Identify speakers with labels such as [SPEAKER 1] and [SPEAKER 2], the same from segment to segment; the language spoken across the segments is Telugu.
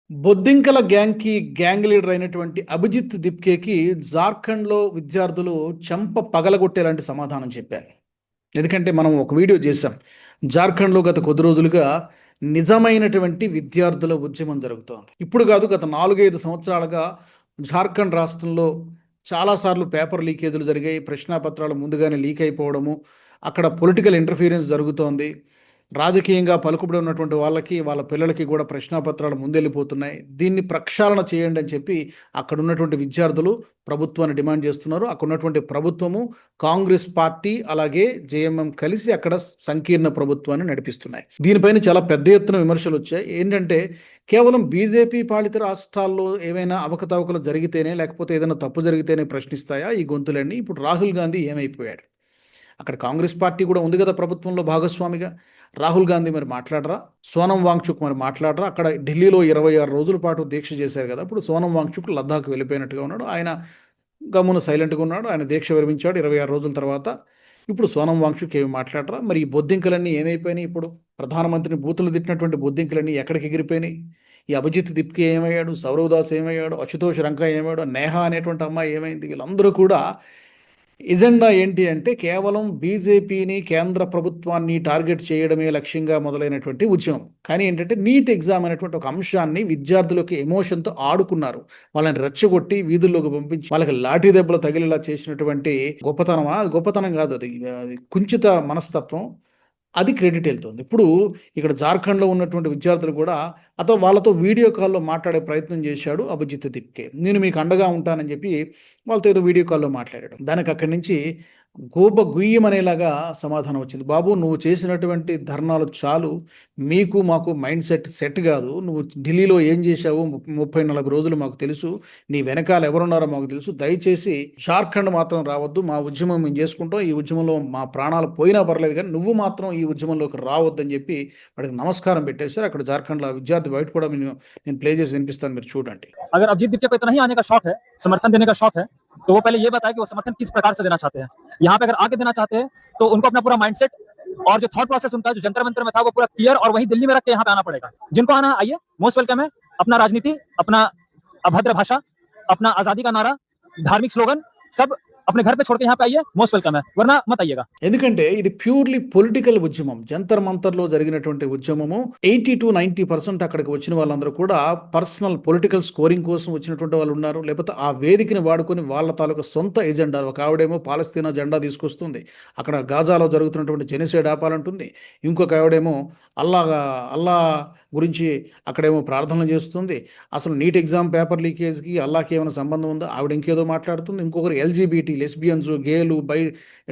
[SPEAKER 1] బొద్దింకల గ్యాంగ్‌కి గ్యాంగ్ లీడర్ అయినటువంటి అభిజిత్ దిప్కేకి జార్ఖండ్‌లో విద్యార్థులు చెంప పగలగొట్టేలాంటి సమాధానం చెప్పారు. ఎందుకంటే మనం ఒక వీడియో చేశాం. జార్ఖండ్‌లో గత కొద్ది రోజులుగా నిజమైనటువంటి విద్యార్థుల ఉద్యమం జరుగుతోంది. ఇప్పుడు కాదు, గత 4, 5 సంవత్సరాలుగా జార్ఖండ్ రాష్ట్రంలో చాలా సార్లు పేపర్ లీకేజీలు జరిగాయి. ప్రశ్నాపత్రాలు ముందుగానే లీక్ అయిపోవడము, అక్కడ పొలిటికల్ ఇంటర్ఫియరెన్స్ జరుగుతోంది. రాజకీయంగా పలుకుబడి ఉన్నటువంటి వాళ్ళకి, వాళ్ళ పిల్లలకి కూడా ప్రశ్నాపత్రాలు ముందెళ్ళిపోతున్నాయి. దీన్ని ప్రక్షాళన చేయండి అని చెప్పి అక్కడున్నటువంటి విద్యార్థులు ప్రభుత్వాన్ని డిమాండ్ చేస్తున్నారు. అక్కడున్నటువంటి ప్రభుత్వము, కాంగ్రెస్ పార్టీ అలాగే జేఎంఎం కలిసి అక్కడ సంకీర్ణ ప్రభుత్వాన్ని నడిపిస్తున్నాయి. దీనిపైన చాలా పెద్ద ఎత్తున విమర్శలు వచ్చాయి. ఏంటంటే కేవలం బీజేపీ పాలిత రాష్ట్రాల్లో ఏమైనా అవకతవకలు జరిగితేనే, లేకపోతే ఏదైనా తప్పు జరిగితేనే ప్రశ్నిస్తాయా ఈ గొంతులన్నీ? ఇప్పుడు రాహుల్ గాంధీ ఏమైపోయాడు? అక్కడ కాంగ్రెస్ పార్టీ కూడా ఉంది కదా ప్రభుత్వంలో భాగస్వామిగా. రాహుల్ గాంధీ మరి మాట్లాడరా? సోనం వాంగ్చుక్ మరి మాట్లాడరా? అక్కడ ఢిల్లీలో 26 రోజుల పాటు దీక్ష చేశారు కదా! ఇప్పుడు సోనం వాంగ్చుక్ లద్దాఖ్ వెళ్ళిపోయినట్టుగా ఉన్నాడు. ఆయన గమ్మున సైలెంట్‌గా ఉన్నాడు. ఆయన దీక్ష విరమించాడు 26 రోజుల తర్వాత. ఇప్పుడు సోనం వాంగ్చుక్ ఏమి మాట్లాడరా? మరి ఈ బొద్దింకలన్నీ ఏమైపోయినాయి ఇప్పుడు? ప్రధానమంత్రిని బూతులు తిట్టినటువంటి బొద్దింకలన్నీ ఎక్కడికి ఎగిరిపోయినాయి? ఈ అభిజిత్ దిప్కే ఏమయ్యాడు? సౌరవ్ దాస్ ఏమయ్యాడు? అశుతోష్ రంకా ఏమయ్యాడు? నేహా అనేటువంటి అమ్మాయి ఏమైంది? వీళ్ళందరూ కూడా ఎజెండా ఏంటి అంటే కేవలం బీజేపీని, కేంద్ర ప్రభుత్వాన్ని టార్గెట్ చేయడమే లక్ష్యంగా మొదలైనటువంటి ఉద్యమం. కానీ ఏంటంటే నీట్ ఎగ్జామ్ అనేటువంటి ఒక అంశాన్ని విద్యార్థులకి ఎమోషన్‌తో ఆడుకున్నారు. వాళ్ళని రెచ్చగొట్టి వీధుల్లోకి పంపించి వాళ్ళకి లాఠీ దెబ్బలు తగిలేలా చేసినటువంటి గొప్పతనమా? అది గొప్పతనం కాదు. అది కుంచిత మనస్తత్వం. అది క్రెడిట్ ఎళ్తుంది. ఇప్పుడు ఇక్కడ జార్ఖండ్‌లో ఉన్నటువంటి విద్యార్థులు కూడా వాళ్ళతో వీడియో కాల్‌లో మాట్లాడే ప్రయత్నం చేశాడు అభిజిత్ దిప్కే. నేను మీకు అండగా ఉంటానని చెప్పి వాళ్ళతో ఏదో వీడియో కాల్‌లో మాట్లాడాడు. దానికి అక్కడి నుంచి గూబ గుయ్యమనేలాగా సమాధానం వచ్చింది. బాబు, నువ్వు చేసినటువంటి ధర్నాలు చాలు. మీకు మాకు మైండ్ సెట్ కాదు. నువ్వు ఢిల్లీలో ఏం చేశావో 34 రోజులు మాకు తెలుసు. నీ వెనకాల ఎవరున్నారో మాకు తెలుసు. దయచేసి జార్ఖండ్ మాత్రం రావద్దు. మా ఉద్యమం మేము చేసుకుంటాం. ఈ ఉద్యమంలో మా ప్రాణాలు పోయినా పర్లేదు కానీ నువ్వు మాత్రం ఈ ఉద్యమంలోకి రావద్దని చెప్పి వాడికి నమస్కారం పెట్టేశారు. అక్కడ జార్ఖండ్‌లో ఆ విద్యార్థి బయట కూడా నేను ప్లే చేసి వినిపిస్తాను, మీరు చూడండి.
[SPEAKER 2] अगर अभिजीत दीपके को इतना ही आने का शौक है, समर्थन देने का शौक है, तो वो पहले ये बताए कि वो समर्थन किस प्रकार से देना चाहते हैं। यहाँ पे अगर आगे देना चाहते हैं तो उनको अपना पूरा माइंडसेट और जो थॉट प्रोसेस उनका जो जंतर मंतर में था वो पूरा क्लियर और वही दिल्ली में रख के यहाँ पे आना पड़ेगा। जिनको आना आइए, मोस्ट वेलकम है। अपना राजनीति, अपना अभद्र भाषा, अपना आजादी का नारा, धार्मिक स्लोगन सब अपने घर पे छोड़ के यहाँ पे आइए, मोस्ट वेलकम है, वरना मत आइएगा।
[SPEAKER 1] ఎందుకంటే ఇది ప్యూర్లీ పొలిటికల్ ఉద్యమం. జంతర్ మంతర్‌లో జరిగినటువంటి ఉద్యమము 80-90% అక్కడికి వచ్చిన వాళ్ళందరూ కూడా పర్సనల్ పొలిటికల్ స్కోరింగ్ కోసం వచ్చినటువంటి వాళ్ళు ఉన్నారు. లేకపోతే ఆ వేదికని వాడుకొని వాళ్ళ తాలూకా సొంత ఎజెండాలు. ఒక ఆవిడేమో పాలస్తీనా జెండా తీసుకొస్తుంది. అక్కడ గాజాలో జరుగుతున్నటువంటి జెనోసైడ్ ఆపాలంటుంది. ఇంకొక ఆవిడేమో అల్లా గురించి అక్కడేమో ప్రార్థనలు చేస్తుంది. అసలు నీట్ ఎగ్జామ్ పేపర్ లీకేజ్‌కి అల్లాకి ఏమైనా సంబంధం ఉందా? ఆవిడ ఇంకేదో మాట్లాడుతుంది. ఇంకొకరు ఎల్‌జీబీటీ, లెస్బియన్స్, గేలు,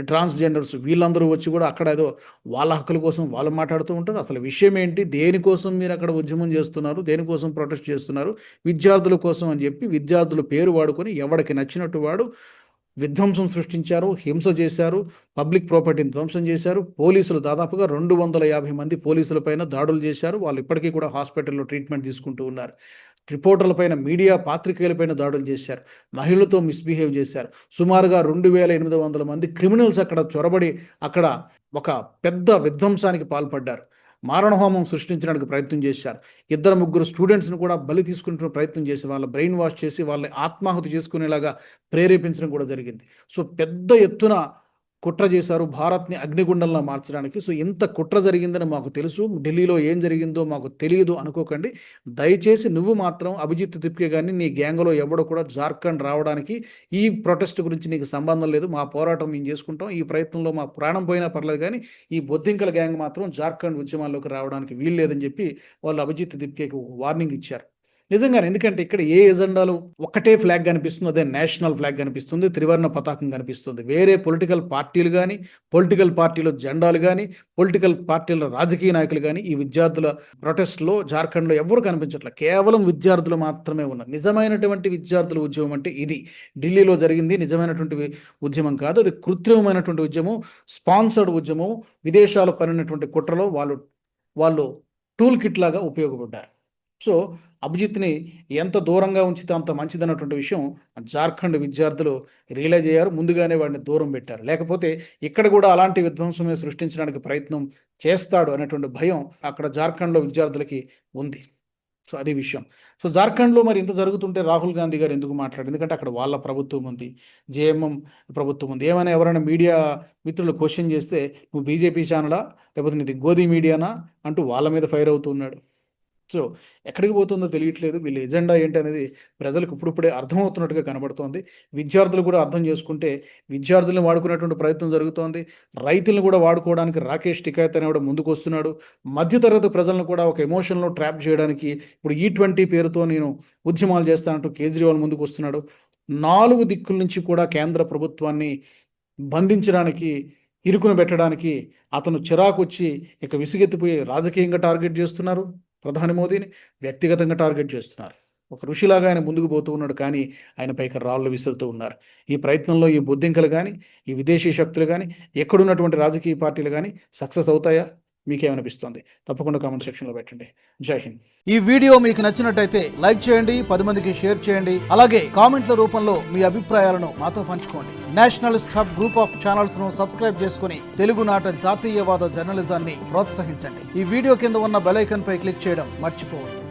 [SPEAKER 1] ట్రాన్స్‌జెండర్స్ వీళ్ళందరూ వచ్చి కూడా అక్కడ ఏదో వాళ్ళ హక్కుల కోసం వాళ్ళు మాట్లాడుతూ ఉంటారు. అసలు విషయం ఏంటి? దేనికోసం మీరు అక్కడ ఉద్యమం చేస్తున్నారు? దేనికోసం ప్రొటెస్ట్ చేస్తున్నారు? విద్యార్థుల కోసం అని చెప్పి విద్యార్థుల పేరు వాడుకొని ఎవడికి నచ్చినట్టు వాడు విధ్వంసం సృష్టించారు, హింస చేశారు, పబ్లిక్ ప్రాపర్టీని ధ్వంసం చేశారు. పోలీసులు దాదాపుగా 250 మంది పోలీసుల పైన దాడులు చేశారు. వాళ్ళు ఇప్పటికీ కూడా హాస్పిటల్‌లో ట్రీట్మెంట్ తీసుకుంటూ ఉన్నారు. రిపోర్టర్ల పైన, మీడియా పాత్రికేయులపైన దాడులు చేశారు. మహిళలతో మిస్‌బిహేవ్ చేశారు. సుమారుగా 2800 మంది క్రిమినల్స్ అక్కడ చొరబడి అక్కడ ఒక పెద్ద విధ్వంసానికి పాల్పడ్డారు. మారణహోమం సృష్టించడానికి ప్రయత్నం చేశారు. 2, 3 స్టూడెంట్స్‌ని కూడా బలి తీసుకునే ప్రయత్నం చేసి వాళ్ళ బ్రెయిన్ వాష్ చేసి వాళ్ళని ఆత్మాహుతి చేసుకునేలాగా ప్రేరేపించడం కూడా జరిగింది. సో పెద్ద ఎత్తున కుట్ర చేశారు భారత్‌ని అగ్నిగుండంలా మార్చడానికి. సో ఇంత కుట్ర జరిగిందని మాకు తెలుసు. ఢిల్లీలో ఏం జరిగిందో మాకు తెలియదు అనుకోకండి. దయచేసి నువ్వు మాత్రం అభిజిత్ దిప్కే గాని నీ గ్యాంగ్‌లో ఎవడు కూడా జార్ఖండ్ రావడానికి, ఈ ప్రొటెస్ట్ గురించి నీకు సంబంధం లేదు. మా పోరాటం మేము చేసుకుంటాం. ఈ ప్రయత్నంలో మా ప్రాణం పోయినా పర్లేదు కానీ ఈ బొద్దింకల గ్యాంగ్ మాత్రం జార్ఖండ్ ఉద్యమాల్లోకి రావడానికి వీల్లేదని చెప్పి వాళ్ళు అభిజిత్ దిప్కేకి వార్నింగ్ ఇచ్చారు. నిజంగానే. ఎందుకంటే ఇక్కడ ఏ ఎజెండాలు ఒక్కటే ఫ్లాగ్ కనిపిస్తుంది. అదే నేషనల్ ఫ్లాగ్ కనిపిస్తుంది. త్రివర్ణ పతాకం కనిపిస్తుంది. వేరే పొలిటికల్ పార్టీలు గాని, పొలిటికల్ పార్టీల జెండాలు గాని, పొలిటికల్ పార్టీల రాజకీయ నాయకులు గాని ఈ విద్యార్థుల ప్రొటెస్ట్‌లో జార్ఖండ్‌లో ఎవ్వరు కనిపించట్లేదు. కేవలం విద్యార్థులు మాత్రమే ఉన్నారు. నిజమైనటువంటి విద్యార్థుల ఉద్యమం అంటే ఇది. ఢిల్లీలో జరిగింది నిజమైనటువంటి ఉద్యమం కాదు. అది కృత్రిమమైనటువంటి ఉద్యమం, స్పాన్సర్డ్ ఉద్యమం. విదేశాలు పన్నినటువంటి కుట్రలో వాళ్ళు టూల్ కిట్ లాగా ఉపయోగపడ్డారు. సో అభిజిత్‌ని ఎంత దూరంగా ఉంచితే అంత మంచిదన్నటువంటి విషయం జార్ఖండ్ విద్యార్థులు రియలైజ్ అయ్యారు. ముందుగానే వాడిని దూరం పెట్టారు. లేకపోతే ఇక్కడ కూడా అలాంటి విధ్వంసమే సృష్టించడానికి ప్రయత్నం చేస్తాడు అనేటువంటి భయం అక్కడ జార్ఖండ్‌లో విద్యార్థులకి ఉంది. సో అది విషయం. సో జార్ఖండ్లో మరి ఇంత జరుగుతుంటే రాహుల్ గాంధీ గారు ఎందుకు మాట్లాడారు? ఎందుకంటే అక్కడ వాళ్ళ ప్రభుత్వం ఉంది, జేఎంఎం ప్రభుత్వం ఉంది. ఏమైనా ఎవరైనా మీడియా మిత్రులు క్వశ్చన్ చేస్తే నువ్వు బీజేపీ ఛానలా లేకపోతే నీది గోధి మీడియానా అంటూ వాళ్ళ మీద ఫైర్ అవుతున్నాడు. సో ఎక్కడికి పోతుందో తెలియట్లేదు. వీళ్ళ ఎజెండా ఏంటి అనేది ప్రజలకు ఇప్పుడిప్పుడే అర్థమవుతున్నట్టుగా కనబడుతోంది. విద్యార్థులు కూడా అర్థం చేసుకుంటే విద్యార్థులను వాడుకునేటువంటి ప్రయత్నం జరుగుతోంది. రైతులను కూడా వాడుకోవడానికి రాకేష్ టికాయత్ అనేవాడు ముందుకు వస్తున్నాడు. మధ్యతరగతి ప్రజలను కూడా ఒక ఎమోషన్లో ట్రాప్ చేయడానికి ఇప్పుడు E20 పేరుతో నేను ఉద్యమాలు చేస్తానంటూ కేజ్రీవాల్ ముందుకు వస్తున్నాడు. 4 దిక్కుల నుంచి కూడా కేంద్ర ప్రభుత్వాన్ని బంధించడానికి, ఇరుకున పెట్టడానికి అతను చిరాకొచ్చి ఇక విసిగెత్తిపోయి రాజకీయంగా టార్గెట్ చేస్తున్నారు. ప్రధాని మోదీని వ్యక్తిగతంగా టార్గెట్ చేస్తున్నారు. ఒక ఋషిలాగా ఆయన ముందుకు పోతూ ఉన్నాడు, కానీ ఆయన పైకి రాళ్ళు విసురుతూ ఉన్నారు. ఈ ప్రయత్నంలో ఈ బొద్దింకలు కానీ, ఈ విదేశీ శక్తులు కానీ, ఎక్కడున్నటువంటి రాజకీయ పార్టీలు కానీ సక్సెస్ అవుతాయా? మీకేమనిపిస్తుంది? తప్పకుండా కామెంట్ సెక్షన్లో పెట్టండి. జై హింద్. ఈ వీడియో మీకు నచ్చినట్టయితే లైక్ చేయండి, 10 మందికి షేర్ చేయండి. అలాగే కామెంట్ల రూపంలో మీ అభిప్రాయాలను మాతో పంచుకోండి. Nationalist hub group of channels ను సబ్స్క్రైబ్ చేసుకుని తెలుగునాట జాతీయవాద జర్నలిజాన్ని ప్రోత్సహించండి. ఈ వీడియో కింద ఉన్న బెల్ ఐకాన్ పై క్లిక్ చేయడం మర్చిపోవద్దు.